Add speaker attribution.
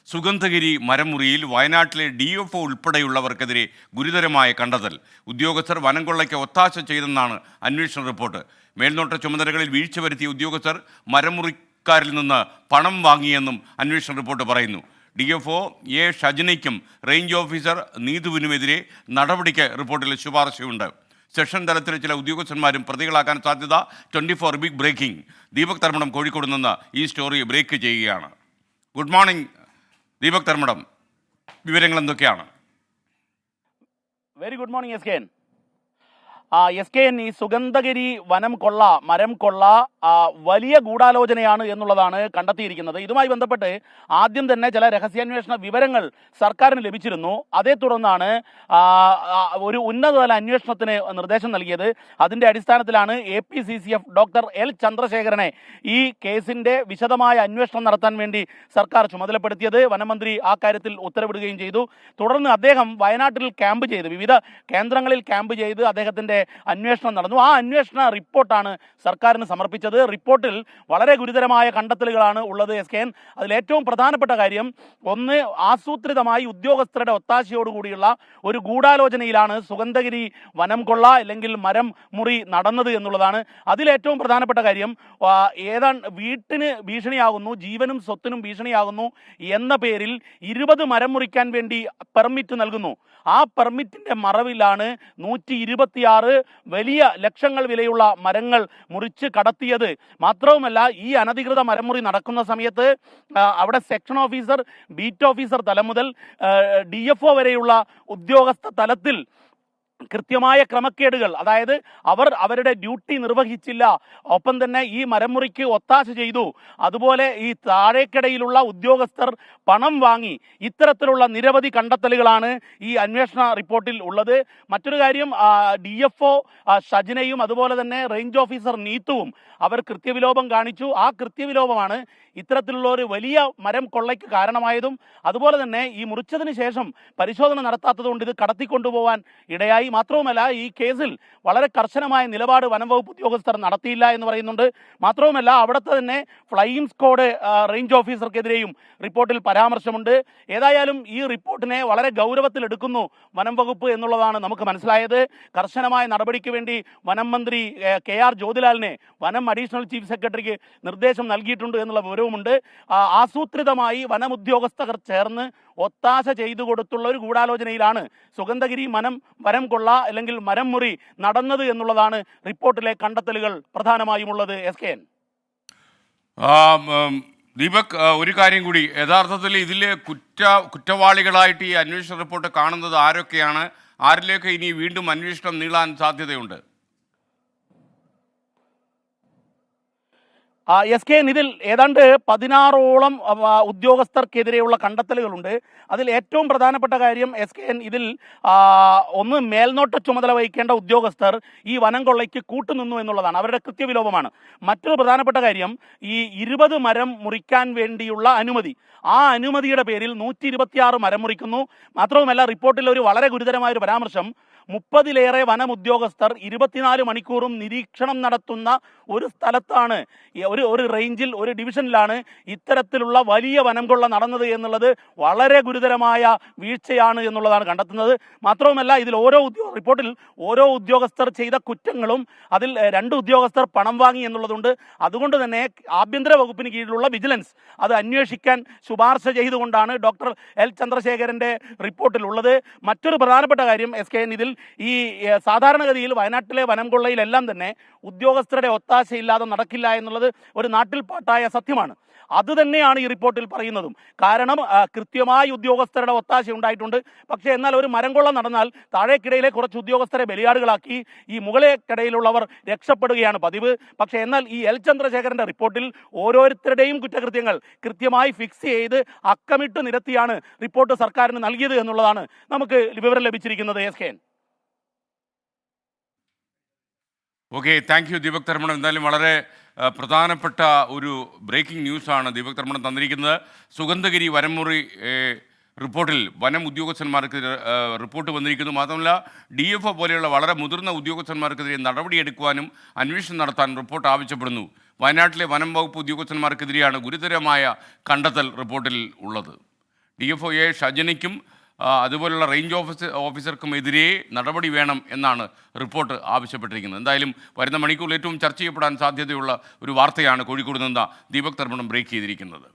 Speaker 1: സുഗന്ധഗിരി മരമുറിയിൽ വയനാട്ടിലെ DFO ഉൾപ്പെടെയുള്ളവർക്കെതിരെ ഗുരുതരമായ കണ്ടെത്തൽ. ഉദ്യോഗസ്ഥർ വനം കൊള്ളയ്ക്ക് ഒത്താശ ചെയ്തെന്നാണ് അന്വേഷണ റിപ്പോർട്ട്. മേൽനോട്ട ചുമതലകളിൽ വീഴ്ച വരുത്തിയ ഉദ്യോഗസ്ഥർ മരമുറിക്കാരിൽ നിന്ന് പണം വാങ്ങിയെന്നും അന്വേഷണ റിപ്പോർട്ട് പറയുന്നു. DFO A ഷജനയ്ക്കും റേഞ്ച് ഓഫീസർ നീതുവിനുമെതിരെ നടപടിക്ക് റിപ്പോർട്ടിൽ ശുപാർശയുണ്ട്. സെഷൻ തലത്തിൽ ചില ഉദ്യോഗസ്ഥന്മാരും പ്രതികളാക്കാൻ സാധ്യത. 24 ബിഗ് ബ്രേക്കിംഗ്. ദീപക് തർമ്മടം കോഴിക്കോട് നിന്ന് ഈ സ്റ്റോറി ബ്രേക്ക് ചെയ്യുകയാണ്. ഗുഡ് മോർണിംഗ് ദീപക് തർമ്മടം, വിവരങ്ങൾ എന്തൊക്കെയാണ്?
Speaker 2: Very good morning SKN. ഈ സുഗന്ധഗിരി മരം കൊള്ള വലിയ ഗൂഢാലോചനയാണ് എന്നുള്ളതാണ് കണ്ടെത്തിയിരിക്കുന്നത്. ഇതുമായി ബന്ധപ്പെട്ട് ആദ്യം തന്നെ ചില രഹസ്യാന്വേഷണ വിവരങ്ങൾ സർക്കാരിന് ലഭിച്ചിരുന്നു. അതേ തുടർന്നാണ് ഒരു ഉന്നതതല അന്വേഷണത്തിന് നിർദ്ദേശം നൽകിയത്. അതിൻ്റെ അടിസ്ഥാനത്തിലാണ് APCCF ഡോക്ടർ L ചന്ദ്രശേഖരനെ ഈ കേസിൻ്റെ വിശദമായ അന്വേഷണം നടത്താൻ വേണ്ടി സർക്കാർ ചുമതലപ്പെടുത്തിയത്. വനമന്ത്രി ആ കാര്യത്തിൽ ഉത്തരവിടുകയും ചെയ്തു. തുടർന്ന് അദ്ദേഹം വയനാട്ടിൽ ക്യാമ്പ് ചെയ്ത് വിവിധ കേന്ദ്രങ്ങളിൽ ക്യാമ്പ് ചെയ്ത് അദ്ദേഹത്തിൻ്റെ അന്വേഷണം നടന്നു. ആ അന്വേഷണ റിപ്പോർട്ടാണ് സർക്കാരിന് സമർപ്പിച്ചത്. റിപ്പോർട്ടിൽ വളരെ ഗുരുതരമായ കണ്ടെത്തലുകളാണ് ഉള്ളത് SKN. അതിലേറ്റവും പ്രധാനപ്പെട്ട കാര്യം, ഒന്ന്, ആസൂത്രിതമായി ഉദ്യോഗസ്ഥരുടെ ഒത്താശയോടുകൂടിയുള്ള ഒരു ഗൂഢാലോചനയിലാണ് സുഗന്ധഗിരി വനം കൊള്ള അല്ലെങ്കിൽ മരം മുറി നടന്നത് എന്നുള്ളതാണ്. അതിലേറ്റവും പ്രധാനപ്പെട്ട കാര്യം, വീട്ടിന് ഭീഷണിയാകുന്നു, ജീവനും സ്വത്തിനും ഭീഷണിയാകുന്നു എന്ന പേരിൽ 20 മരം മുറിക്കാൻ വേണ്ടി പെർമിറ്റ് നൽകുന്നു. ആ പെർമിറ്റിൻ്റെ മറവിലാണ് 126 വലിയ ലക്ഷങ്ങൾ വിലയുള്ള മരങ്ങൾ മുറിച്ച് കടത്തിയത്. മാത്രവുമല്ല, ഈ അനധികൃത മരമുറി നടക്കുന്ന സമയത്ത് അവിടെ സെക്ഷൻ ഓഫീസർ, ബീറ്റ് ഓഫീസർ തലം മുതൽ DFO വരെയുള്ള ഉദ്യോഗസ്ഥ തലത്തിൽ കൃത്യമായ ക്രമക്കേടുകൾ, അതായത് അവരുടെ ഡ്യൂട്ടി നിർവഹിച്ചില്ല, ഒപ്പം തന്നെ ഈ മരമുറിക്ക് ഒത്താശ ചെയ്തു, അതുപോലെ ഈ താഴേക്കിടയിലുള്ള ഉദ്യോഗസ്ഥർ പണം വാങ്ങി, ഇത്തരത്തിലുള്ള നിരവധി കണ്ടെത്തലുകളാണ് ഈ അന്വേഷണ റിപ്പോർട്ടിൽ ഉള്ളത്. മറ്റൊരു കാര്യം, DFO ഷജനയും അതുപോലെ തന്നെ റേഞ്ച് ഓഫീസർ നീത്തുവും അവർ കൃത്യവിലോപം കാണിച്ചു. ആ കൃത്യവിലോപമാണ് ഇത്തരത്തിലുള്ള ഒരു വലിയ മരം കൊള്ളയ്ക്ക് കാരണമായതും അതുപോലെ തന്നെ ഈ മുറിച്ചതിന് ശേഷം പരിശോധന നടത്താത്തതുകൊണ്ട് ഇത് കടത്തിക്കൊണ്ടുപോകാൻ ഇടയായി. മാത്രവുമല്ല, ഈ കേസിൽ വളരെ കർശനമായ നിലപാട് വനംവകുപ്പ് ഉദ്യോഗസ്ഥർ നടത്തിയില്ല എന്ന് പറയുന്നുണ്ട്. മാത്രവുമല്ല, അവിടുത്തെ തന്നെ ഫ്ലൈയിങ് സ്ക്വാഡ് റേഞ്ച് ഓഫീസർക്കെതിരെയും റിപ്പോർട്ടിൽ പരാമർശമുണ്ട്. ഏതായാലും ഈ റിപ്പോർട്ടിനെ വളരെ ഗൗരവത്തിലെടുക്കുന്നു വനം വകുപ്പ് എന്നുള്ളതാണ് നമുക്ക് മനസ്സിലായത്. കർശനമായ നടപടിക്ക് വേണ്ടി വനം മന്ത്രി KR ജ്യോതിലാലിനെ വനം അഡീഷണൽ ചീഫ് സെക്രട്ടറിക്ക് നിർദ്ദേശം നൽകിയിട്ടുണ്ട് എന്നുള്ള വിവരവുമുണ്ട്. ആസൂത്രിതമായി വനം ഉദ്യോഗസ്ഥർ ചേർന്ന് ഒത്താശ ചെയ്തു കൊടുത്തുള്ള ഒരു ഗൂഢാലോചനയിലാണ് സുഗന്ധഗിരി മരം കൊള്ള അല്ലെങ്കിൽ മരം മുറി നടന്നത് എന്നുള്ളതാണ് റിപ്പോർട്ടിലെ കണ്ടെത്തലുകൾ പ്രധാനമായും ഉള്ളത് SKN.
Speaker 1: ദീപക്, ഒരു കാര്യം കൂടി, യഥാർത്ഥത്തിൽ ഇതിലെ കുറ്റവാളികളായിട്ട് ഈ അന്വേഷണ റിപ്പോർട്ട് കാണുന്നത് ആരൊക്കെയാണ്? ആരിലേക്ക് ഇനി വീണ്ടും അന്വേഷണം നീളാൻ സാധ്യതയുണ്ട്?
Speaker 2: SKN, ഇതിൽ ഏതാണ്ട് 16ഓളം ഉദ്യോഗസ്ഥർക്കെതിരെയുള്ള കണ്ടെത്തലുകളുണ്ട്. അതിൽ ഏറ്റവും പ്രധാനപ്പെട്ട കാര്യം SKN, ഇതിൽ ഒന്ന്, മേൽനോട്ട ചുമതല വഹിക്കേണ്ട ഉദ്യോഗസ്ഥർ ഈ വനം കൊള്ളയ്ക്ക് കൂട്ടുനിന്നു എന്നുള്ളതാണ്, അവരുടെ കൃത്യവിലോപമാണ്. മറ്റൊരു പ്രധാനപ്പെട്ട കാര്യം, ഈ 20 മരം മുറിക്കാൻ വേണ്ടിയുള്ള അനുമതി, ആ അനുമതിയുടെ പേരിൽ 126 മരം മുറിക്കുന്നു. മാത്രവുമല്ല, റിപ്പോർട്ടിൽ ഒരു വളരെ ഗുരുതരമായ ഒരു പരാമർശം, 30ലേറെ വനം ഉദ്യോഗസ്ഥർ 24 മണിക്കൂറും നിരീക്ഷണം നടത്തുന്ന ഒരു സ്ഥലത്താണ്, ഒരു റേഞ്ചിൽ, ഒരു ഡിവിഷനിലാണ് ഇത്തരത്തിലുള്ള വലിയ വനം കൊള്ള നടന്നത് എന്നുള്ളത് വളരെ ഗുരുതരമായ വീഴ്ചയാണ് എന്നുള്ളതാണ് കണ്ടെത്തുന്നത്. മാത്രവുമല്ല, ഇതിൽ റിപ്പോർട്ടിൽ ഓരോ ഉദ്യോഗസ്ഥർ ചെയ്ത കുറ്റങ്ങളും അതിൽ 2 ഉദ്യോഗസ്ഥർ പണം വാങ്ങി എന്നുള്ളതുണ്ട്. അതുകൊണ്ട് തന്നെ ആഭ്യന്തര വകുപ്പിന് കീഴിലുള്ള വിജിലൻസ് അത് അന്വേഷിക്കാൻ ശുപാർശ ചെയ്തുകൊണ്ടാണ് ഡോക്ടർ L ചന്ദ്രശേഖരൻ്റെ റിപ്പോർട്ടിലുള്ളത്. മറ്റൊരു പ്രധാനപ്പെട്ട കാര്യം SKN, ഇതിൽ ഈ സാധാരണഗതിയിൽ വയനാട്ടിലെ വനം കൊള്ളയിലെല്ലാം തന്നെ ഉദ്യോഗസ്ഥരുടെ ഒത്താശയില്ലാതെ നടക്കില്ല എന്നുള്ളത് ഒരു നാട്ടിൽ പാട്ടായ സത്യമാണ്. അതുതന്നെയാണ് ഈ റിപ്പോർട്ടിൽ പറയുന്നതും. കാരണം കൃത്യമായി ഉദ്യോഗസ്ഥരുടെ ഒത്താശ ഉണ്ടായിട്ടുണ്ട്. പക്ഷേ എന്നാൽ ഒരു മരം കൊള്ള നടന്നാൽ താഴേക്കിടയിലെ കുറച്ച് ഉദ്യോഗസ്ഥരെ ബലിയാടുകളാക്കി ഈ മുകളേക്കിടയിലുള്ളവർ രക്ഷപ്പെടുകയാണ് പതിവ്. പക്ഷേ എന്നാൽ ഈ L ചന്ദ്രശേഖരൻ്റെ റിപ്പോർട്ടിൽ ഓരോരുത്തരുടെയും കുറ്റകൃത്യങ്ങൾ കൃത്യമായി ഫിക്സ് ചെയ്ത് അക്കമിട്ട് നിരത്തിയാണ് റിപ്പോർട്ട് സർക്കാരിന് നൽകിയത് എന്നുള്ളതാണ് നമുക്ക് വിവരം ലഭിച്ചിരിക്കുന്നത് SKN.
Speaker 1: Okay, thank you Deepak Dharmadam. എന്തായാലും വളരെ പ്രധാനപ്പെട്ട ഒരു ബ്രേക്കിംഗ് ന്യൂസാണ് ദീപക് തർമ്മടം തന്നിരിക്കുന്നത്. സുഗന്ധഗിരി റിപ്പോർട്ടിൽ വനം ഉദ്യോഗസ്ഥന്മാർക്ക് റിപ്പോർട്ട് വന്നിരിക്കുന്നു. മാത്രമല്ല DFO പോലെയുള്ള വളരെ മുതിർന്ന ഉദ്യോഗസ്ഥന്മാർക്കെതിരെ നടപടിയെടുക്കുവാനും അന്വേഷണം നടത്താൻ റിപ്പോർട്ട് ആവശ്യപ്പെടുന്നു. വയനാട്ടിലെ വനം വകുപ്പ് ഉദ്യോഗസ്ഥന്മാർക്കെതിരെയാണ് ഗുരുതരമായ കണ്ടെത്തൽ റിപ്പോർട്ടിൽ ഉള്ളത്. DFO ഷജനിക്കും അതുപോലുള്ള റേഞ്ച് ഓഫീസർക്കും എതിരെ നടപടി വേണം എന്നാണ് റിപ്പോർട്ട് ആവശ്യപ്പെട്ടിരിക്കുന്നത്. എന്തായാലും വരുന്ന മണിക്കൂറിൽ ഏറ്റവും ചർച്ച ചെയ്യപ്പെടാൻ സാധ്യതയുള്ള ഒരു വാർത്തയാണ് കോഴിക്കോട് നിന്ന് ദീപക് തർമ്മണം ബ്രേക്ക് ചെയ്തിരിക്കുന്നത്.